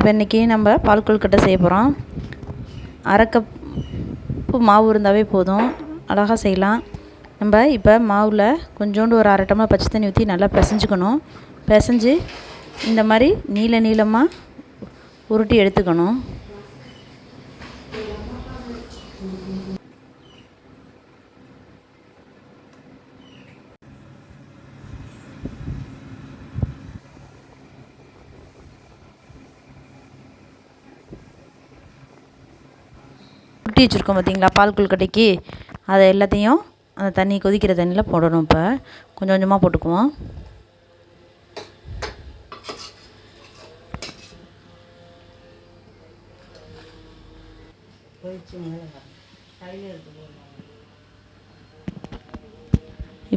இப்போ இன்றைக்கி நம்ம பால் கொழுக்கட்டை செய்ய போகிறோம். அரை கப்பு மாவு இருந்தாவே போதும், அழகாக செய்யலாம். நம்ம இப்போ மாவில் கொஞ்சோண்டு ஒரு 1/2 டம்ளர் பச்சை தண்ணி ஊற்றி நல்லா பிசைஞ்சுக்கணும். பிசைஞ்சு இந்த மாதிரி நீளமாக உருட்டி எடுத்துக்கணும். உருட்டி வச்சுருக்கோம் பார்த்தீங்களா பால் கொழுக்கட்டைக்கு, அதை எல்லாத்தையும் அந்த தண்ணி கொதிக்கிற தண்ணியில் போடணும். இப்போ கொஞ்சம் கொஞ்சமாக போட்டுக்குவோம்.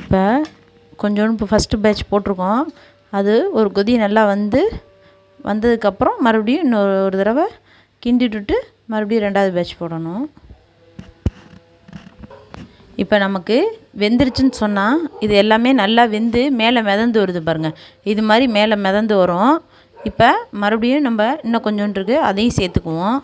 இப்போ கொஞ்சோண்டு இப்போ ஃபஸ்ட்டு பேட்ச் போட்டிருக்கோம். அது ஒரு கொதி நல்லா வந்ததுக்கப்புறம் மறுபடியும் இன்னொரு தடவை கிண்டி விட்டுட்டு மறுபடியும் 2வது பேட்ச் போடணும். இப்போ நமக்கு வெந்துருச்சுன்னு சொன்னால் இது எல்லாமே நல்லா வெந்து மேலே மிதந்து வருது பாருங்கள். இது மாதிரி மேலே மிதந்து வரும். இப்போ மறுபடியும் நம்ம இன்னும் கொஞ்சோண்டு இருக்குது, அதையும் சேர்த்துக்குவோம்.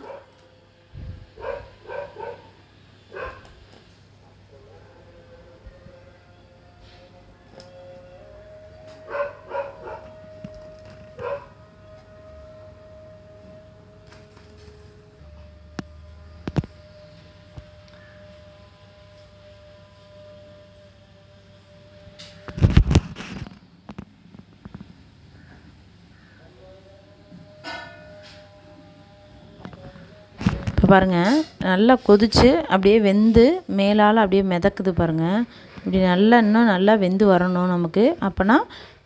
இப்போ பாருங்கள், நல்லா கொதித்து அப்படியே வெந்து மேலால் அப்படியே மிதக்குது பாருங்கள். இப்படி இன்னும் நல்லா வெந்து வரணும் நமக்கு. அப்போனா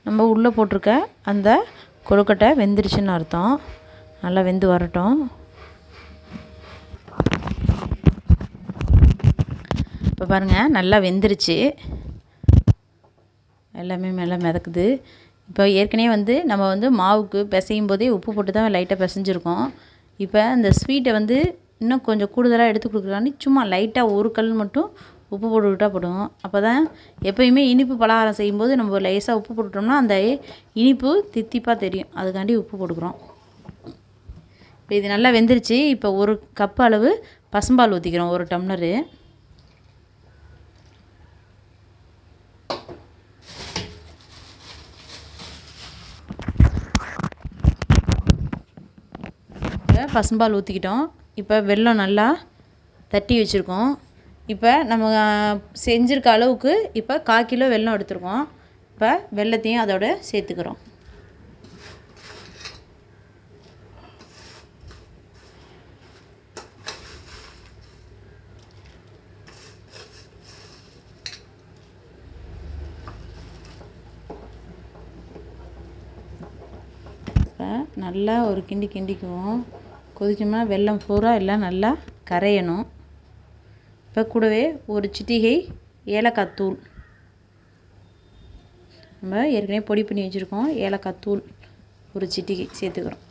நம்ம உள்ளே போட்டிருக்க அந்த கொழுக்கட்டை வெந்துருச்சுன்னு அர்த்தம். நல்லா வெந்து வரட்டும். இப்போ பாருங்கள், நல்லா வெந்துருச்சு, எல்லாமே மேலே மிதக்குது. இப்போ ஏற்கனவே நம்ம மாவுக்கு பிசையும் போதே உப்பு போட்டு தான் லைட்டாக பிசைஞ்சிருக்கோம். இப்போ அந்த ஸ்வீட்டை இன்னும் கொஞ்சம் கூடுதலாக எடுத்து கொடுக்குறான்னு சும்மா லைட்டாக ஒரு கல் மட்டும் உப்பு போட்டுக்கிட்டால் போடும். அப்போ தான் எப்போயுமே இனிப்பு பலகாரம் செய்யும்போது நம்ம லேசாக உப்பு போட்டுட்டோம்னா அந்த இனிப்பு தித்திப்பாக தெரியும். அதுக்காண்டி உப்பு போட்டுக்கிறோம். இப்போ இது நல்லா வெந்துருச்சு. இப்போ 1 கப் அளவு பசும்பால் ஊற்றிக்கிறோம், 1 டம்ளரு. பசும்பால் ஊற்றிக்கிட்டோம். இப்போ வெல்லம் நல்லா தட்டி வச்சுருக்கோம். இப்போ நம்ம செஞ்சுருக்க அளவுக்கு இப்போ 1/4 கிலோ வெல்லம் எடுத்துருக்கோம். இப்போ வெல்லத்தையும் அதோட சேர்த்துக்கிறோம். இப்போ நல்லா ஒரு கிண்டிக்குவோம். கொதிச்சோம்னா வெல்லம் பூரா எல்லாம் நல்லா கரையணும். இப்போ கூடவே ஒரு சிட்டிகை ஏலக்காய் தூள், நம்ம ஏற்கனவே பொடி பண்ணி வச்சுருக்கோம், ஏலக்காய் தூள் ஒரு சிட்டிகை சேர்த்துக்கிறோம்.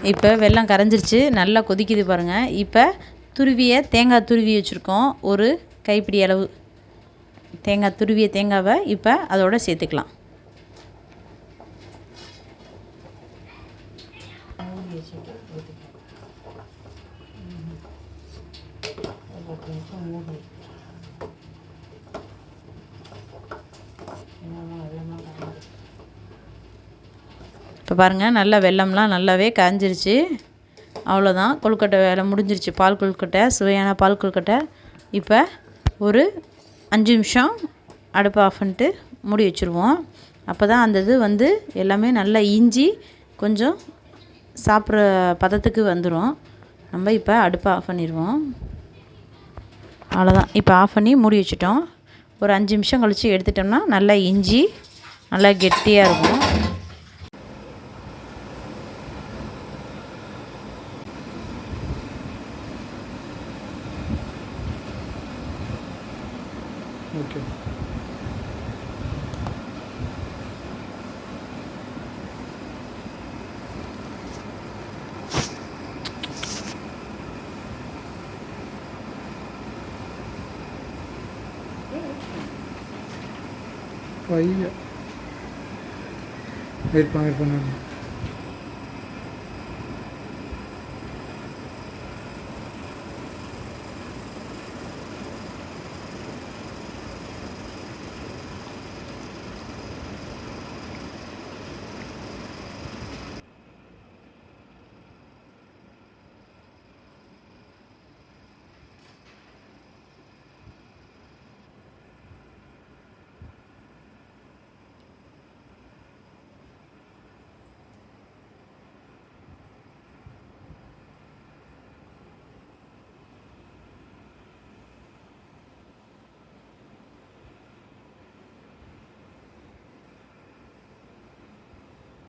இப்போ வெல்லம் கரைஞ்சிருச்சு, நல்லா கொதிக்குது பாருங்கள். இப்போ தேங்காய் துருவி வச்சுருக்கோம், ஒரு கைப்பிடி அளவு தேங்காவை இப்போ அதோட சேர்த்துக்கலாம். இப்போ பாருங்கள், நல்லா வெல்லம்லாம் நல்லாவே காய்ஞ்சிருச்சு. அவ்வளோதான், கொழுக்கட்டை வேலை முடிஞ்சிருச்சு. பால் கொழுக்கட்டை, சுவையான பால் கொழுக்கட்டை. இப்போ ஒரு 5 நிமிஷம் அடுப்பை ஆஃப் பண்ணிட்டு மூடி வச்சுருவோம். அப்போ தான் அந்த இது எல்லாமே நல்லா இஞ்சி கொஞ்சம் சாப்பிட்ற பதத்துக்கு வந்துடும். நம்ம இப்போ அடுப்பை ஆஃப் பண்ணிடுவோம். அவ்வளோதான், இப்போ ஆஃப் பண்ணி மூடி வச்சுட்டோம். ஒரு 5 நிமிஷம் கழித்து எடுத்துட்டோம்னா நல்லா இஞ்சி நல்லா கெட்டியாக இருக்கும். ஓகே. வெயிட் பண்ண